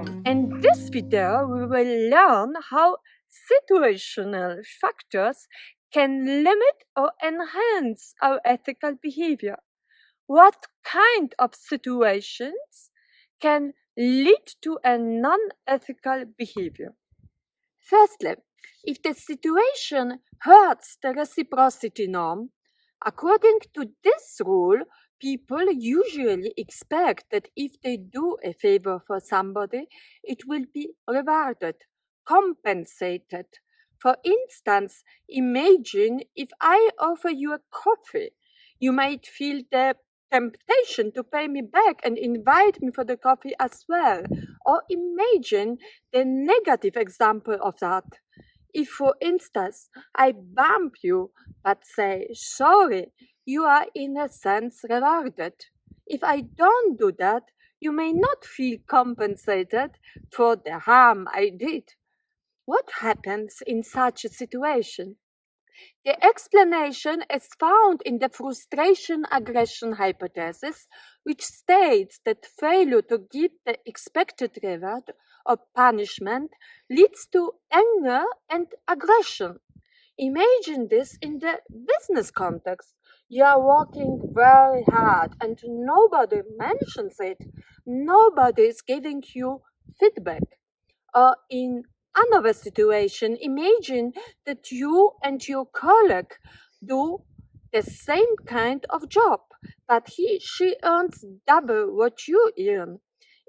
Welcome! In this video, we will learn how situational factors can limit or enhance our ethical behavior. What kind of situations can lead to a non-ethical behavior? Firstly, if the situation hurts the reciprocity norm, according to this rule, people usually expect that if they do a favor for somebody, it will be rewarded, compensated. For instance, imagine if I offer you a coffee. You might feel the temptation to pay me back and invite me for the coffee as well. Or imagine the negative example of that. If, for instance, I bump you but say sorry, you are in a sense rewarded. If I don't do that, you may not feel compensated for the harm I did. What happens in such a situation? The explanation is found in the frustration-aggression hypothesis, which states that failure to give the expected reward or punishment leads to anger and aggression. Imagine this in the business context. You are working very hard and nobody mentions it. Nobody is giving you feedback. Or in another situation, imagine that you and your colleague do the same kind of job, but she earns double what you earn.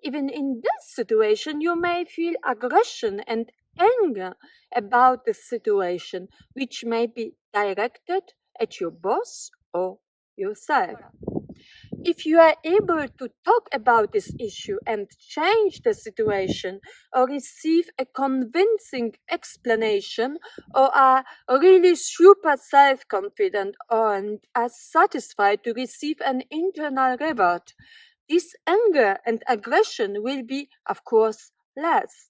Even in this situation, you may feel aggression and anger about the situation, which may be directed at your boss or yourself. If you are able to talk about this issue and change the situation or receive a convincing explanation or are really super self-confident and are satisfied to receive an internal reward, this anger and aggression will be, of course, less.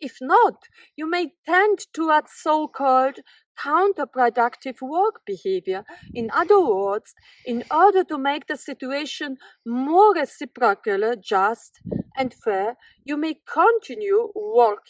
If not, you may tend towards so-called counterproductive work behavior. In other words, in order to make the situation more reciprocally just and fair, you may continue work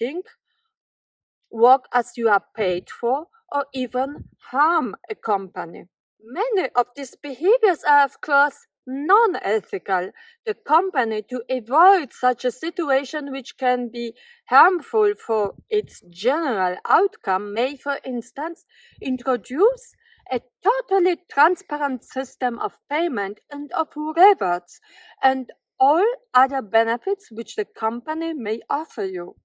as you are paid for, or even harm a company. Many of these behaviors are, of course, non-ethical. The company, to avoid such a situation which can be harmful for its general outcome, may, for instance, introduce a totally transparent system of payment and of rewards and all other benefits which the company may offer you.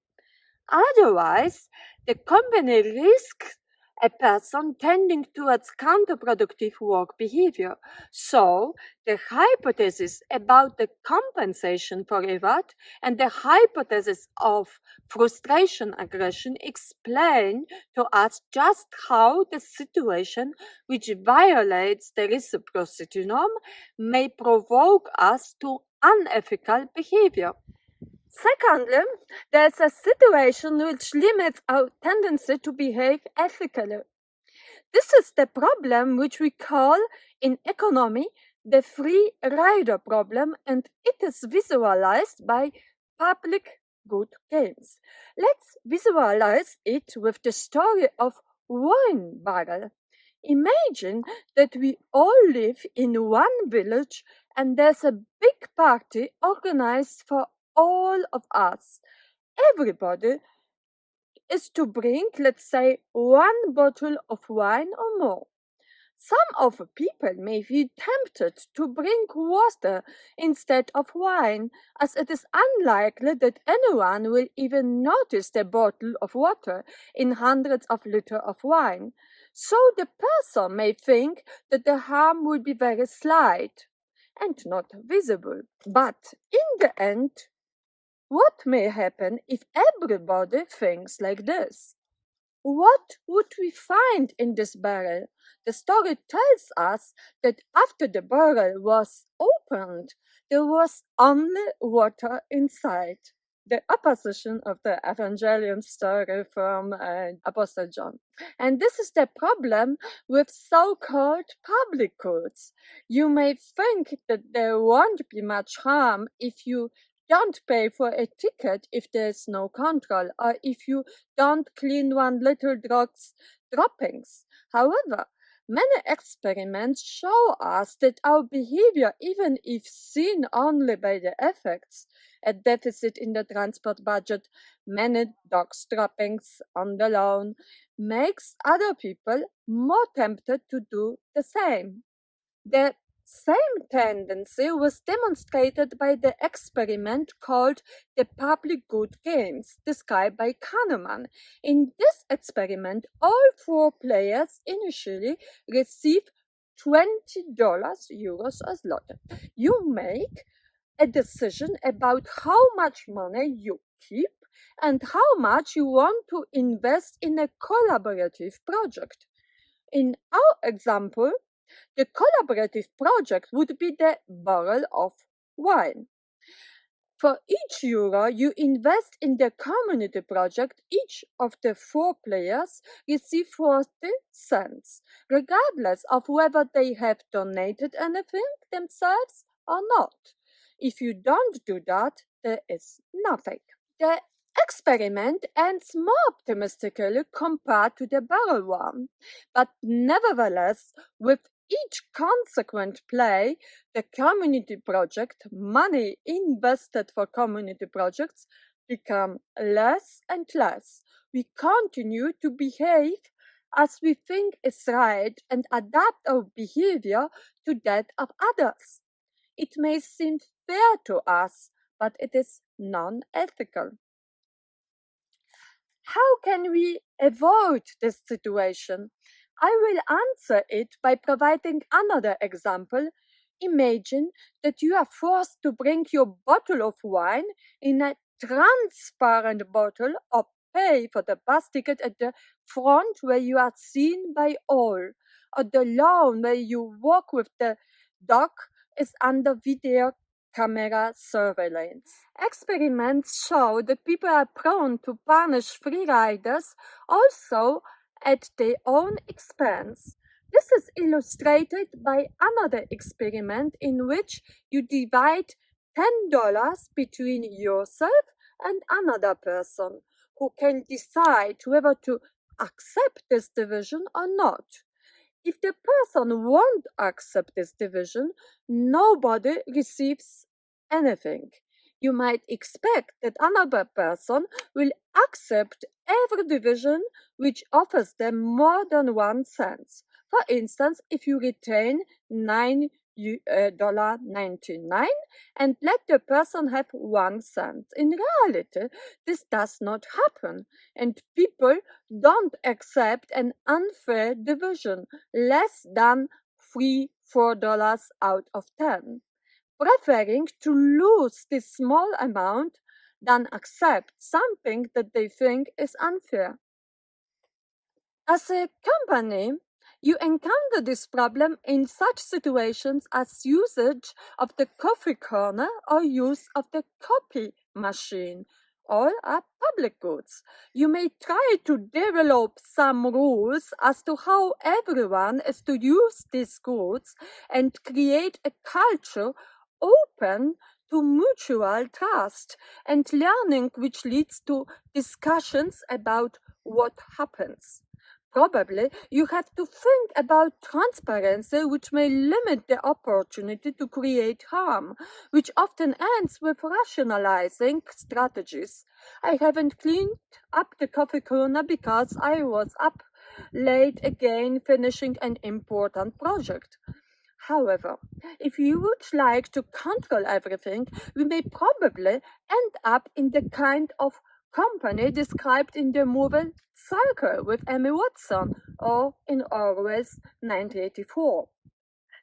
Otherwise, the company risks a person tending towards counterproductive work behavior. So, the hypothesis about the compensation for reward and the hypothesis of frustration aggression explain to us just how the situation which violates the reciprocity norm may provoke us to unethical behavior. Secondly, there's a situation which limits our tendency to behave ethically. This is the problem which we call in economy the freerider problem, and it is visualized by public good gains. Let's visualize it with the story of wine barrel. Imagine that we all live in one village and there's a big party organized for all of us. Everybody is to bring, let's say, one bottle of wine or more. Some of the people may be tempted to bring water instead of wine, as it is unlikely that anyone will even notice the bottle of water in hundreds of liters of wine. So the person may think that the harm will be very slight and not visible. But in the end, what may happen if everybody thinks like this? What would we find in this barrel? The story tells us that after the barrel was opened, there was only water inside. The opposition of the Evangelium story from Apostle John. And this is the problem with so-called public goods. You may think that there won't be much harm if you don't pay for a ticket if there's no control or if you don't clean one little dog's droppings. However, many experiments show us that our behavior, even if seen only by the effects, a deficit in the transport budget, many dogs droppings on the lawn, makes other people more tempted to do the same. The same tendency was demonstrated by the experiment called the public good games, described by Kahneman. In this experiment, all four players initially receive $20 euros as lot. You make a decision about how much money you keep and how much you want to invest in a collaborative project. In our example, the collaborative project would be the barrel of wine. For each euro you invest in the community project, each of the four players receive 40 cents, regardless of whether they have donated anything themselves or not. If you don't do that, there is nothing. The experiment ends more optimistically compared to the barrel one, but nevertheless, with each consequent play, the community project money invested for community projects become less and less. We continue to behave as we think is right and adapt our behavior to that of others. It may seem fair to us, but it is non-ethical. How can we avoid this situation? I will answer it by providing another example. Imagine that you are forced to bring your bottle of wine in a transparent bottle or pay for the bus ticket at the front where you are seen by all, or the lawn where you walk with the dog is under video camera surveillance. Experiments show that people are prone to punish freeriders also at their own expense. This is illustrated by another experiment in which you divide $10 between yourself and another person who can decide whether to accept this division or not. If the person won't accept this division, nobody receives anything. You might expect that another person will accept every division which offers them more than 1 cent. For instance, if you retain $9.99 and let the person have 1 cent. In reality, this does not happen, and people don't accept an unfair division less than $4 out of 10, preferring to lose this small amount than accept something that they think is unfair. As a company, you encounter this problem in such situations as usage of the coffee corner or use of the copy machine. All are public goods. You may try to develop some rules as to how everyone is to use these goods and create a culture open to mutual trust and learning, which leads to discussions about what happens. Probably you have to think about transparency, which may limit the opportunity to create harm, which often ends with rationalizing strategies. I haven't cleaned up the coffee corner because I was up late again finishing an important project. However, if you would like to control everything, we may probably end up in the kind of company described in the movie Circle with Emmy Watson or in Orwell's 1984.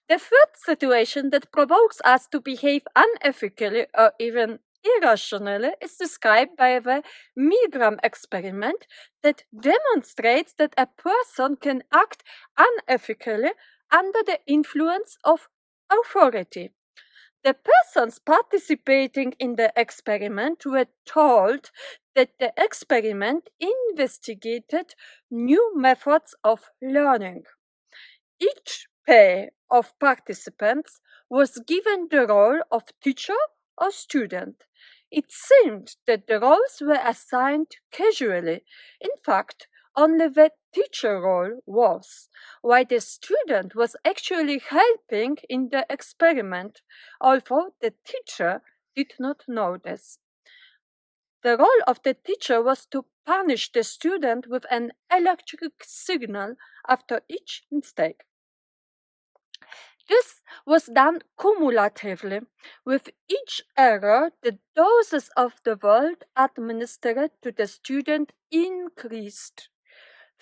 The third situation that provokes us to behave unethically or even irrationally is described by the Milgram experiment that demonstrates that a person can act unethically under the influence of authority. The persons participating in the experiment were told that the experiment investigated new methods of learning. Each pair of participants was given the role of teacher or student. It seemed that the roles were assigned casually. In fact, only the teacher role was, while the student was actually helping in the experiment, although the teacher did not know this. The role of the teacher was to punish the student with an electric signal after each mistake. This was done cumulatively. With each error, the doses of the volt administered to the student increased.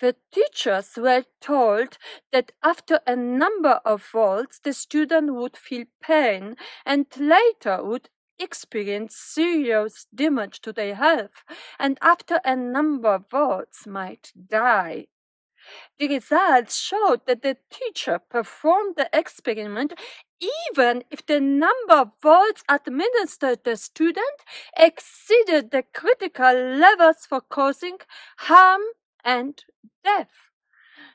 The teachers were told that after a number of volts, the student would feel pain and later would experience serious damage to their health, and after a number of volts might die. The results showed that the teacher performed the experiment even if the number of volts administered to the student exceeded the critical levels for causing harm and death.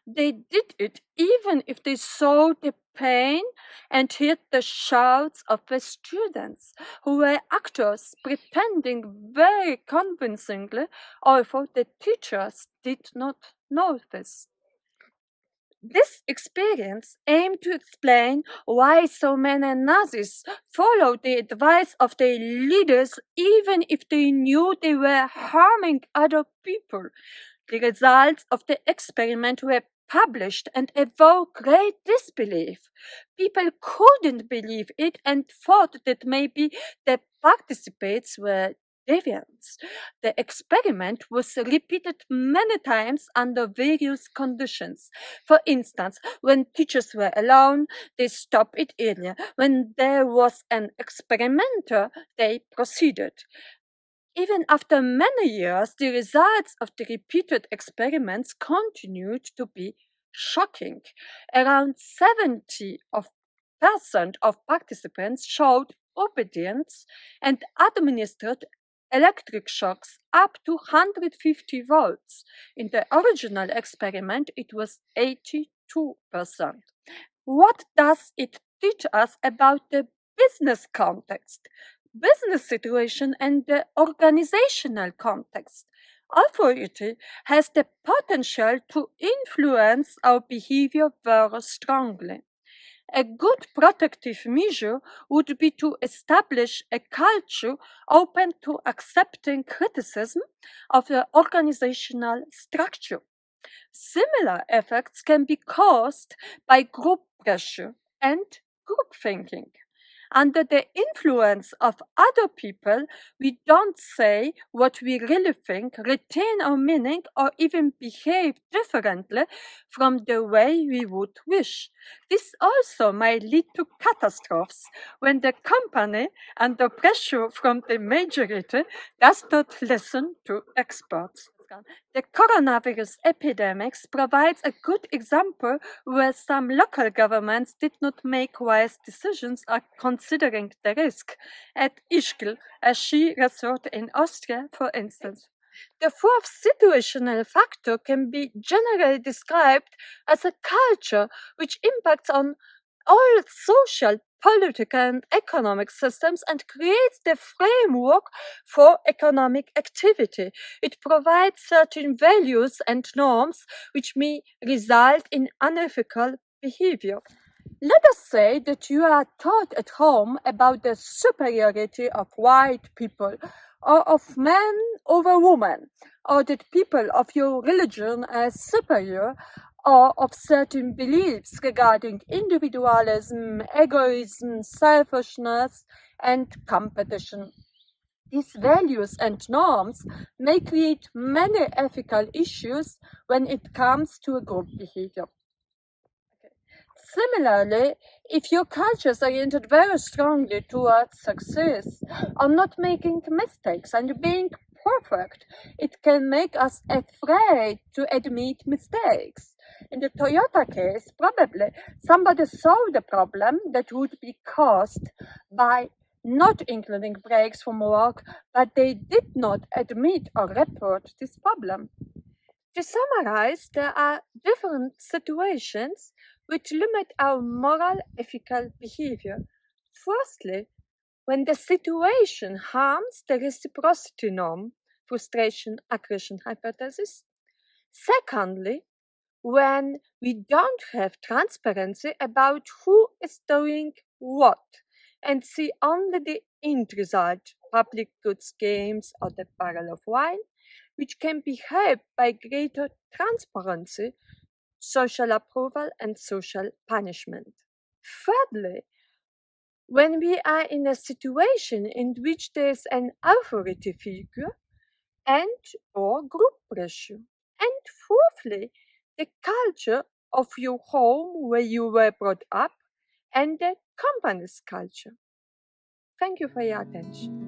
They did it even if they saw the pain and heard the shouts of the students, who were actors pretending very convincingly, although the teachers did not know this. This experience aimed to explain why so many Nazis followed the advice of their leaders even if they knew they were harming other people. The results of the experiment were published and evoked great disbelief. People couldn't believe it and thought that maybe the participants were deviants. The experiment was repeated many times under various conditions. For instance, when teachers were alone, they stopped it earlier. When there was an experimenter, they proceeded. Even after many years, the results of the repeated experiments continued to be shocking. Around 70% of participants showed obedience and administered electric shocks up to 150 volts. In the original experiment, it was 82%. What does it teach us about the business context, business situation, and the organizational context? Authority has the potential to influence our behavior very strongly. A good protective measure would be to establish a culture open to accepting criticism of the organizational structure. Similar effects can be caused by group pressure and group thinking. Under the influence of other people, we don't say what we really think, retain our meaning, or even behave differently from the way we would wish. This also might lead to catastrophes when the company, under pressure from the majority, does not listen to experts. The coronavirus epidemic provides a good example where some local governments did not make wise decisions or considering the risk. At Ischgl, a ski resort in Austria, for instance. The fourth situational factor can be generally described as a culture which impacts on all social, political, and economic systems and creates the framework for economic activity. It provides certain values and norms which may result in unethical behavior. Let us say that you are taught at home about the superiority of white people or of men over women, or that people of your religion are superior, or of certain beliefs regarding individualism, egoism, selfishness, and competition. These values and norms may create many ethical issues when it comes to a group behavior. Similarly, if your culture is oriented very strongly towards success or not making mistakes and being perfect, it can make us afraid to admit mistakes. In the Toyota case, probably somebody saw the problem that would be caused by not including breaks from work, but they did not admit or report this problem. To summarize, there are different situations which limit our moral ethical behavior. Firstly, when the situation harms the reciprocity norm, frustration, aggression hypothesis. Secondly, when we don't have transparency about who is doing what and see only the end result, public goods games or the barrel of wine, which can be helped by greater transparency, social approval, and social punishment. Thirdly, when we are in a situation in which there is an authority figure and or group pressure. And fourthly, the culture of your home where you were brought up and the company's culture. Thank you for your attention.